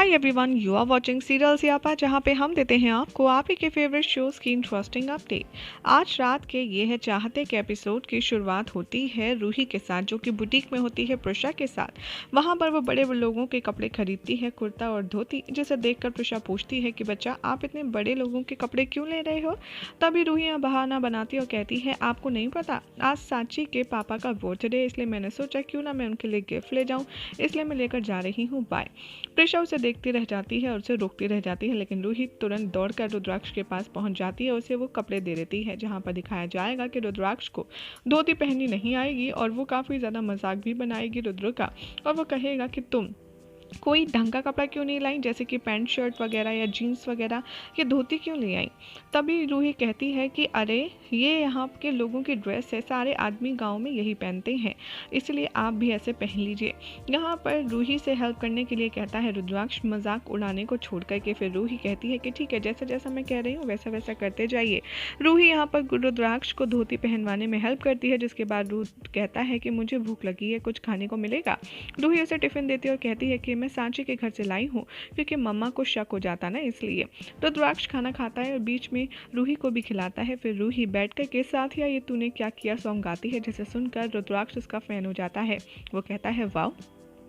Hi everyone, you are watching serial Siyapa, जहां पे हम देते हैं आपको आप ही के फेवरेट शोज की इंटरेस्टिंग अपडेट। आज रात के ये है चाहते के एपिसोड की शुरुआत होती है रूही के साथ, जो कि बुटीक में होती है प्रिशा के साथ। वहां पर वो बड़े लोगों के कपड़े खरीदती है, कुर्ता और धोती, जिसे देखकर प्रिशा पूछती है कि बच्चा, आप इतने बड़े लोगों के कपड़े क्यों ले रहे हो। तभी रूही यहाँ बहाना बनाती और कहती है, आपको नहीं पता, आज सांची के पापा का बर्थडे, इसलिए मैंने सोचा क्यों ना मैं उनके लिए गिफ्ट ले जाऊँ, इसलिए मैं लेकर जा रही हूँ, बाय। प्रिशा उसे देखती रह जाती है और उसे रोकती रह जाती है, लेकिन रूही तुरंत दौड़कर रुद्राक्ष के पास पहुंच जाती है और उसे वो कपड़े दे देती है, जहां पर दिखाया जाएगा कि रुद्राक्ष को धोती पहननी नहीं आएगी और वो काफ़ी ज़्यादा मजाक भी बनाएगी रुद्र का, और वो कहेगा कि तुम कोई ढंग का कपड़ा क्यों नहीं लाई, जैसे कि पैंट शर्ट वगैरह या जीन्स वगैरह, ये धोती क्यों ले आई। तभी रूही कहती है कि अरे ये यहाँ के लोगों की ड्रेस है, सारे आदमी गांव में यही पहनते हैं, इसलिए आप भी ऐसे पहन लीजिए। यहाँ पर रूही से हेल्प करने के लिए कहता है रुद्राक्ष, मजाक उड़ाने को छोड़ करके। फिर रूही कहती है कि ठीक है, जैसा जैसा मैं कह रही हूँ वैसा वैसा करते जाइए। रूही यहाँ पर रुद्राक्ष को धोती पहनवाने में हेल्प करती है, जिसके बाद रूही कहता है कि मुझे भूख लगी है, कुछ खाने को मिलेगा। रूही उसे टिफिन देती है और कहती है कि मैं सांची के घर से लाई हूँ, क्योंकि मम्मा को शक हो जाता ना, इसलिए। रुद्राक्ष खाना खाता है और बीच में रूही को भी खिलाता है। फिर रूही बैठकर के साथ या ये तूने क्या किया सॉन्ग गाती है, जिसे सुनकर रुद्राक्ष उसका फैन हो जाता है। वो कहता है, वाओ,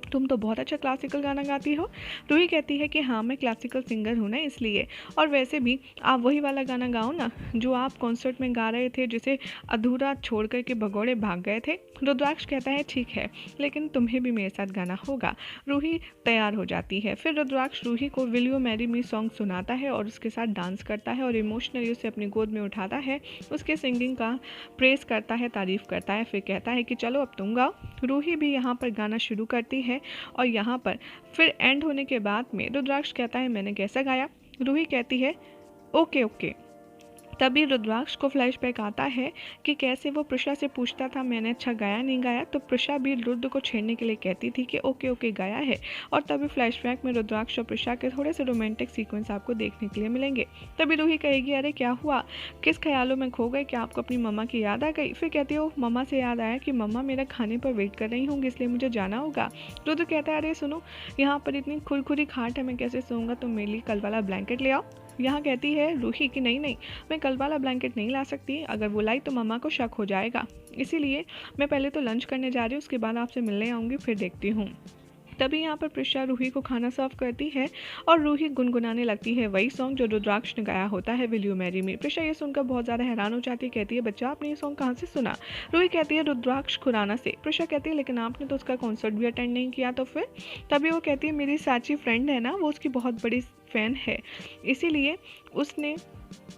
तुम तो बहुत अच्छा क्लासिकल गाना गाती हो। रूही कहती है कि हाँ, मैं क्लासिकल सिंगर हूँ ना, इसलिए। और वैसे भी आप वही वाला गाना गाओ ना जो आप कॉन्सर्ट में गा रहे थे, जिसे अधूरा छोड़ कर के भगोड़े भाग गए थे। रुद्राक्ष कहता है, ठीक है, लेकिन तुम्हें भी मेरे साथ गाना होगा। रूही तैयार हो जाती है। फिर रुद्राक्ष रूही को will you marry me song सुनाता है और उसके साथ डांस करता है और इमोशनली उसे अपनी गोद में उठाता है, उसके सिंगिंग का प्रेस करता है, तारीफ करता है। फिर कहता है कि चलो अब तुम गाओ। रूही भी यहाँ पर गाना शुरू करती है और यहाँ पर फिर एंड होने के बाद में रुद्राक्ष कहता है, मैंने कैसा गाया। रूही कहती है, ओके ओके। तभी रुद्राक्ष को फ्लैशबैक आता है कि कैसे वो प्रिशा से पूछता था, मैंने अच्छा गाया नहीं गाया, तो प्रिशा भी रुद्र को छेड़ने के लिए कहती थी कि ओके ओके गाया है। और तभी फ्लैशबैक में रुद्राक्ष और प्रिशा के थोड़े से रोमांटिक सीक्वेंस आपको देखने के लिए मिलेंगे। तभी रूही कहेगी, अरे क्या हुआ, किस ख्यालों में खो गए, क्या आपको अपनी मम्मा की याद आ गई। फिर कहती है, मम्मा से याद आया कि मम्मा मेरा खाने पर वेट कर रही होंगी, इसलिए मुझे जाना होगा। रुद्र कहता है, अरे सुनो, यहाँ पर इतनी खुरखुरी खाट है, मैं कैसे सोऊंगा, तुम मेरे लिए कल वाला ब्लैंकेट ले आओ। यहाँ कहती है रूही कि नहीं नहीं, मैं कल वाला ब्लैंकेट नहीं ला सकती, अगर वो लाई तो मम्मा को शक हो जाएगा, इसीलिए मैं पहले तो लंच करने जा रही हूँ, उसके बाद आपसे मिलने आऊँगी, फिर देखती हूँ। तभी यहाँ पर प्रिशा रूही को खाना सर्व करती है और रूही गुनगुनाने लगती है वही सॉन्ग जो रुद्राक्ष ने गाया होता है, will you marry me. Prisha ये सुनकर बहुत ज़्यादा हैरान हो जाती है, कहती है, बच्चा आपने ये सॉन्ग कहाँ से सुना। रूही कहती है, रुद्राक्ष खुराना से। प्रिशा कहती है, लेकिन आपने तो उसका कॉन्सर्ट भी अटेंड नहीं किया, तो फिर। तभी वो कहती है, मेरी साची फ्रेंड है ना, वो उसकी बहुत बड़ी फैन है, इसीलिए उसने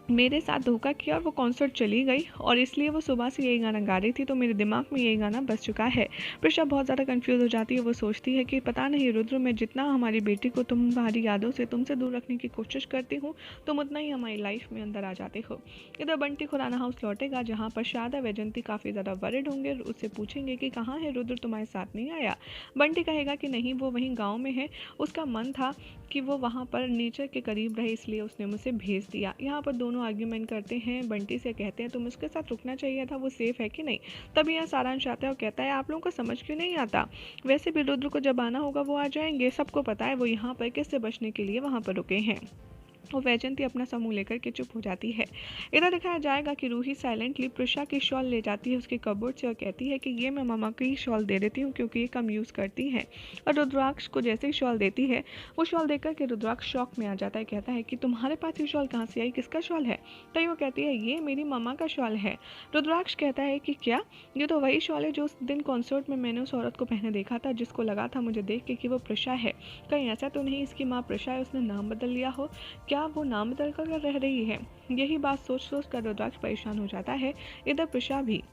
मेरे साथ धोखा किया और वो कॉन्सर्ट चली गई, और इसलिए वो सुबह से यही गाना गा रही थी, तो मेरे दिमाग में यही गाना बस चुका है। प्रिशा बहुत ज़्यादा कंफ्यूज हो जाती है, वो सोचती है कि पता नहीं रुद्र, मैं जितना हमारी बेटी को तुम्हारी यादों से तुमसे दूर रखने की कोशिश करती हूँ, तुम उतना ही हमारी लाइफ में अंदर आ जाते हो। इधर बंटी खुराना हाउस लौटेगा, जहाँ पर शादा वैजंती काफ़ी ज़्यादा वरिड होंगे, उससे पूछेंगे कि कहाँ है रुद्र, तुम्हारे साथ नहीं आया। बंटी कहेगा कि नहीं, वो वहीं गाँव में है, उसका मन था कि वो वहाँ पर नेचर के करीब रहे, इसलिए उसने मुझे भेज दिया। यहाँ पर दोनों आर्ग्यूमेंट करते हैं, बंटी से कहते हैं, तुम उसके साथ रुकना चाहिए था, वो सेफ है कि नहीं। तभी यहाँ सारांश आता है और कहता है, आप लोगों को समझ क्यों नहीं आता, वैसे भी रुद्र को जब आना होगा वो आ जाएंगे, सबको पता है वो यहाँ पर किससे बचने के लिए वहाँ पर रुके हैं। और वैजंती अपना समूह लेकर के चुप हो जाती है। इधर दिखाया जाएगा कि रूही साइलेंटली प्रिशा की शॉल ले जाती है उसके कबोर्ड से और कहती है कि ये मैं मामा की ही शॉल दे देती हूँ, क्योंकि ये कम यूज़ करती है। और रुद्राक्ष को जैसे ही शॉल देती है, वो शॉल देखकर के रुद्राक्ष शॉक में आ जाता है, कहता है कि तुम्हारे पास ये शॉल कहाँ से आई, किसका शॉल है। तभी वो कहती है, ये मेरी मामा का शॉल है। रुद्राक्ष कहता है कि क्या, ये तो वही शॉल है जो उस दिन कॉन्सर्ट में मैंने उस औरत को पहने देखा था, जिसको लगा था मुझे देख के कि वो प्रिशा है। कहीं ऐसा तो नहीं इसकी माँ प्रिशा है, उसने नाम बदल लिया हो, क्या वो नाम बदल कर रह रही है। यही बात सोच सोच कर रुद्राक्ष परेशान हो जाता है। इधर प्रिशा भी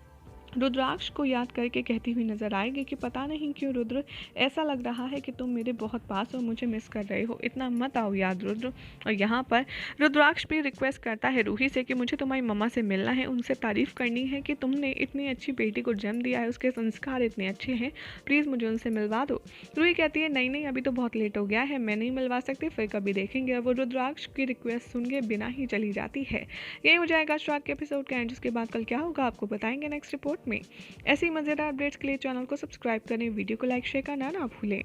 रुद्राक्ष को याद करके कहती हुई नजर आएगी कि पता नहीं क्यों रुद्र, ऐसा लग रहा है कि तुम मेरे बहुत पास हो, मुझे मिस कर रहे हो, इतना मत आओ याद रुद्र। और यहाँ पर रुद्राक्ष भी रिक्वेस्ट करता है रूही से कि मुझे तुम्हारी मम्मा से मिलना है, उनसे तारीफ़ करनी है कि तुमने इतनी अच्छी बेटी को जन्म दिया है, उसके संस्कार इतने अच्छे हैं, प्लीज़ मुझे उनसे मिलवा दो। रूही कहती है, नहीं नहीं, अभी तो बहुत लेट हो गया है, मैं नहीं मिलवा सकती, फिर कभी देखेंगे। और वो रुद्राक्ष की रिक्वेस्ट सुन के बिना ही चली जाती है। यही हो जाएगा आज रात के एपिसोड का एंड, जिसके बाद कल क्या होगा आपको बताएंगे नेक्स्ट रिपोर्ट में। ऐसी मज़ेदार अपडेट्स के लिए चैनल को सब्सक्राइब करें, वीडियो को लाइक शेयर करना ना भूलें।